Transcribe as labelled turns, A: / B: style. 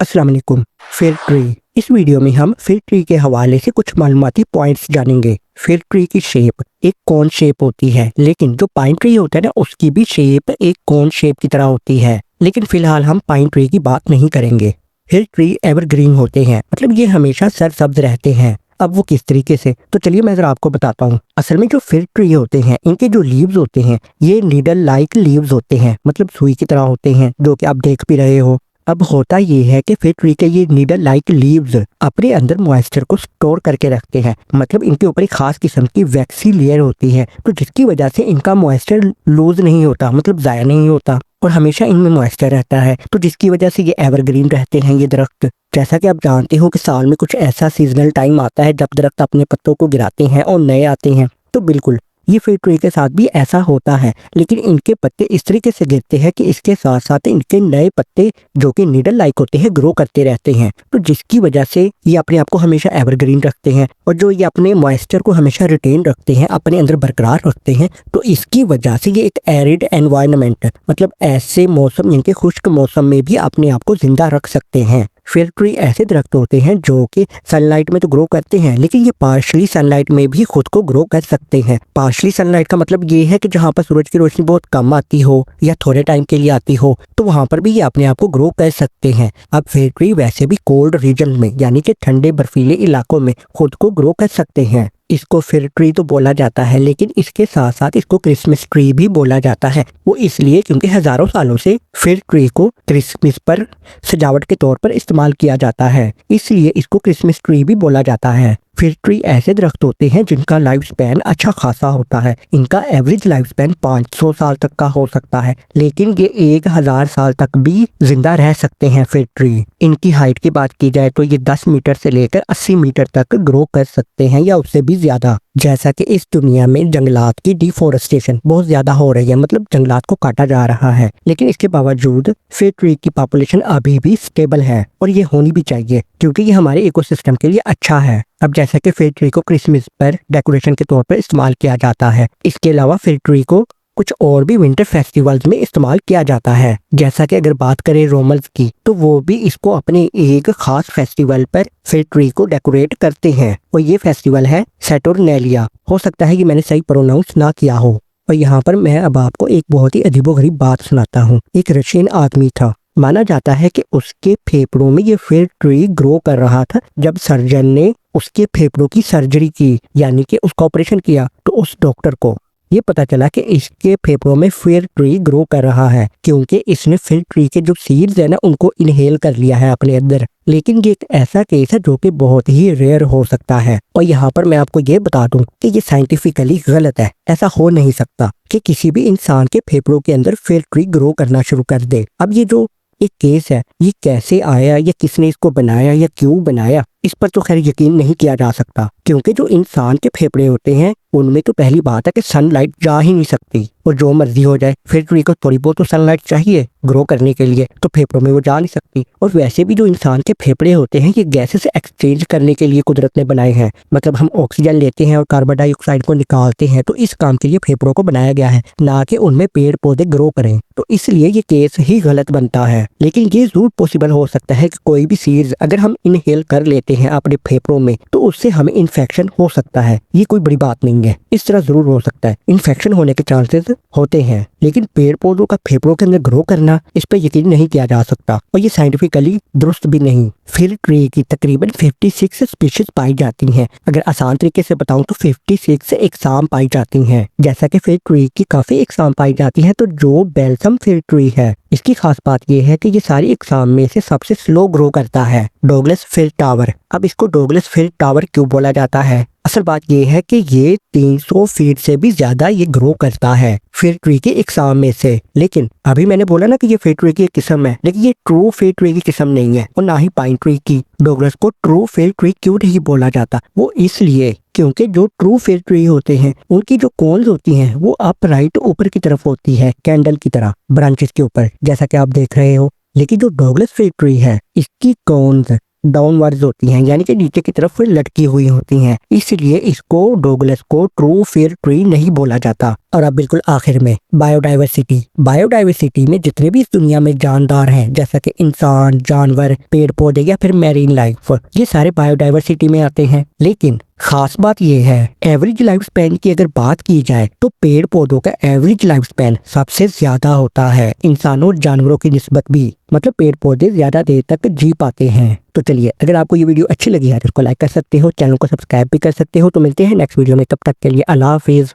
A: अस्सलाम वालेकुम। फिर ट्री, इस वीडियो में हम फिर ट्री के हवाले से कुछ मालूमाती पॉइंट्स जानेंगे। फिर ट्री की शेप एक कोन शेप होती है, लेकिन जो पाइन ट्री होता है ना, उसकी भी शेप एक कोन शेप की तरह होती है। लेकिन फिलहाल हम पाइन ट्री की बात नहीं करेंगे। फिर ट्री एवरग्रीन होते हैं, मतलब ये हमेशा सरसब्ज रहते हैं। अब वो किस तरीके से, तो चलिए मैं जरा आपको बताता हूँ। असल में जो फिर ट्री होते हैं, इनके जो लीव्स होते हैं ये नीडल लाइक लीव्स होते हैं, मतलब सुई की तरह होते हैं, जो कि आप देख भी रहे हो। अब होता ये है कि फिर ट्री के ये नीडल लाइक लीव्स अपने अंदर मॉइस्चर को स्टोर करके रखते हैं, मतलब इनके ऊपर एक खास किस्म की वैक्सी लेयर होती है, तो जिसकी वजह से इनका मॉइस्चर लूज नहीं होता, मतलब ज़ाया नहीं होता, और हमेशा इनमें मॉइस्चर रहता है, तो जिसकी वजह से ये एवरग्रीन रहते हैं ये दरख्त। जैसा कि आप जानते हो कि साल में कुछ ऐसा सीजनल टाइम आता है जब दरख्त अपने पत्तों को गिराते हैं और नए आते हैं, तो बिल्कुल ये फिर ट्री के साथ भी ऐसा होता है। लेकिन इनके पत्ते इस तरीके से गिरते हैं कि इसके साथ साथ इनके नए पत्ते जो कि नीडल लाइक होते हैं ग्रो करते रहते हैं, तो जिसकी वजह से ये अपने आप को हमेशा एवरग्रीन रखते हैं, और जो ये अपने मॉइस्चर को हमेशा रिटेन रखते हैं, अपने अंदर बरकरार रखते हैं, तो इसकी वजह से ये एक एरिड एनवायरनमेंट, मतलब ऐसे मौसम, जिनके खुश्क मौसम में भी अपने आप को जिंदा रख सकते हैं। फिर ट्री ऐसे दरख्त होते हैं जो कि सनलाइट में तो ग्रो करते हैं, लेकिन ये पार्शली सनलाइट में भी खुद को ग्रो कर सकते हैं। पार्शली सनलाइट का मतलब ये है कि जहाँ पर सूरज की रोशनी बहुत कम आती हो या थोड़े टाइम के लिए आती हो, तो वहाँ पर भी ये अपने आप को ग्रो कर सकते हैं। अब फिर ट्री वैसे भी कोल्ड रीजन में, यानी कि ठंडे बर्फीले इलाकों में खुद को ग्रो कर सकते हैं। इसको फिर ट्री तो बोला जाता है, लेकिन इसके साथ साथ इसको क्रिसमस ट्री भी बोला जाता है। वो इसलिए क्योंकि हजारों सालों से फिर ट्री को क्रिसमस पर सजावट के तौर पर इस्तेमाल किया जाता है, इसलिए इसको क्रिसमस ट्री भी बोला जाता है। फिर ट्री ऐसे दरख्त होते हैं जिनका लाइफ स्पैन अच्छा खासा होता है। इनका एवरेज लाइफ स्पैन 500 साल तक का हो सकता है, लेकिन ये 1000 साल तक भी जिंदा रह सकते हैं। फिर ट्री, इनकी हाइट की बात की जाए तो ये 10 मीटर से लेकर 80 मीटर तक ग्रो कर सकते हैं, या उससे भी ज्यादा। जैसा कि इस दुनिया में जंगलात की डिफोरेस्टेशन बहुत ज्यादा हो रही है, मतलब जंगलात को काटा जा रहा है, लेकिन इसके बावजूद फिर ट्री की पॉपुलेशन अभी भी स्टेबल है, और ये होनी भी चाहिए क्योंकि ये हमारे इकोसिस्टम के लिए अच्छा है। अब जैसा कि फिर ट्री को क्रिसमस पर डेकोरेशन के तौर पर इस्तेमाल किया जाता है, इसके अलावा फिर ट्री को कुछ और भी विंटर फेस्टिवल्स में इस्तेमाल किया जाता है। जैसा कि अगर बात करें रोमन्स की, तो वो भी इसको अपने एक खास फेस्टिवल पर फिर ट्री को डेकोरेट करते हैं, और ये फेस्टिवल है सैटर्नेलिया। हो सकता है कि मैंने सही प्रोनाउंस ना किया हो। और यहाँ पर मैं अब आपको एक बहुत ही अजीबोगरीब बात सुनाता हूँ। एक रशियन आदमी था, माना जाता है कि उसके फेफड़ों में ये फिर ट्री ग्रो कर रहा था। जब सर्जन ने उसके फेफड़ों की सर्जरी की, यानी कि उसका ऑपरेशन किया, तो उस डॉक्टर को ये पता चला कि इसके फेफड़ों में फिर ट्री ग्रो कर रहा है, क्योंकि इसने फिर ट्री के जो सीड्स है ना, उनको इनहेल कर लिया है अपने अंदर। लेकिन ये एक ऐसा केस है जो कि बहुत ही रेयर हो सकता है, और यहाँ पर मैं आपको ये बता दूं कि ये साइंटिफिकली गलत है। ऐसा हो नहीं सकता कि किसी भी इंसान के फेफड़ों के अंदर फिर ट्री ग्रो करना शुरू कर दे। अब ये जो एक केस है, ये कैसे आया, या किसने इसको बनाया, या क्यों बनाया, इस पर तो खैर यकीन नहीं किया जा सकता, क्योंकि जो इंसान के फेफड़े होते हैं उनमें तो पहली बात है कि सनलाइट जा ही नहीं सकती, और जो मर्जी हो जाए, फिर ट्री को थोड़ी बहुत तो सनलाइट चाहिए ग्रो करने के लिए, तो फेफड़ों में वो जा नहीं सकती। और वैसे भी जो इंसान के फेफड़े होते हैं ये गैसेस एक्सचेंज करने के लिए कुदरत ने बनाए हैं, मतलब हम ऑक्सीजन लेते हैं और कार्बन डाइऑक्साइड को निकालते हैं, तो इस काम के लिए फेफड़ों को बनाया गया है, ना कि उनमें पेड़ पौधे ग्रो करें। तो इसलिए ये केस ही गलत बनता है। लेकिन ये जरूर पॉसिबल हो सकता है कि कोई भी सीड्स अगर हम इनहेल कर लेते हैं अपने फेफड़ों में, तो उससे हमें इन्फेक्शन हो सकता है। ये कोई बड़ी बात नहीं है, इस तरह जरूर हो सकता है, इन्फेक्शन होने के चांसेस होते हैं, लेकिन पेड़ पौधों का फेफड़ों के अंदर ग्रो करना, इस पर यकीन नहीं किया जा सकता, और ये साइंटिफिकली दुरुस्त भी नहीं। फिर ट्री की तकरीबन 56 स्पीशीज पाई जाती हैं। अगर आसान तरीके से बताऊं तो 56 इकसाम पाई जाती हैं। जैसा कि फिर ट्री की काफी इकसाम पाई जाती हैं, तो जो बेल्सम फिर ट्री है, इसकी खास बात यह है कि ये सारी इकसाम में से सबसे स्लो ग्रो करता है डॉगलस फिर टावर। अब इसको डॉगलस फिर टावर क्यों बोला जाता है? असल बात यह है कि ये 300 फीट से भी ज्यादा ये ग्रो करता है फिर ट्री की इकसाम में से। लेकिन अभी मैंने बोला ना कि ये फिर ट्री की एक किस्म है, लेकिन ये ट्रू फिर ट्री की किस्म नहीं है, और ना ही पाइन ट्री की। डॉगलस को ट्रू फिर ट्री क्यों नहीं बोला जाता? वो इसलिए क्योंकि जो ट्रू फिर ट्री होते हैं उनकी जो कोन्स होती हैं वो अपराइट ऊपर की तरफ होती है, कैंडल की तरह ब्रांचेस के ऊपर, जैसा कि आप देख रहे हो। लेकिन जो डॉगलस फिर ट्री है इसकी कोन्स डाउनवर्ड्स होती हैं, यानी कि नीचे की तरफ लटकी हुई होती हैं, इसलिए इसको डॉगलस को ट्रू फिर ट्री नहीं बोला जाता। और अब बिल्कुल आखिर में बायोडाइवर्सिटी। बायोडाइवर्सिटी में जितने भी इस दुनिया में जानदार हैं, जैसा कि इंसान, जानवर, पेड़ पौधे या फिर मैरीन लाइफ, ये सारे बायोडाइवर्सिटी में आते हैं। लेकिन खास बात यह है, एवरेज लाइफ स्पैन की अगर बात की जाए तो पेड़ पौधों का एवरेज लाइफ स्पैन सबसे ज्यादा होता है इंसानों और जानवरों की निस्बत भी। मतलब पेड़ पौधे ज्यादा देर तक जी पाते हैं। तो चलिए, अगर आपको ये वीडियो अच्छी लगी है तो इसको लाइक कर सकते हो, चैनल को सब्सक्राइब भी कर सकते हो। तो मिलते हैं नेक्स्ट वीडियो में, तब तक के लिए अल्लाह हाफिज।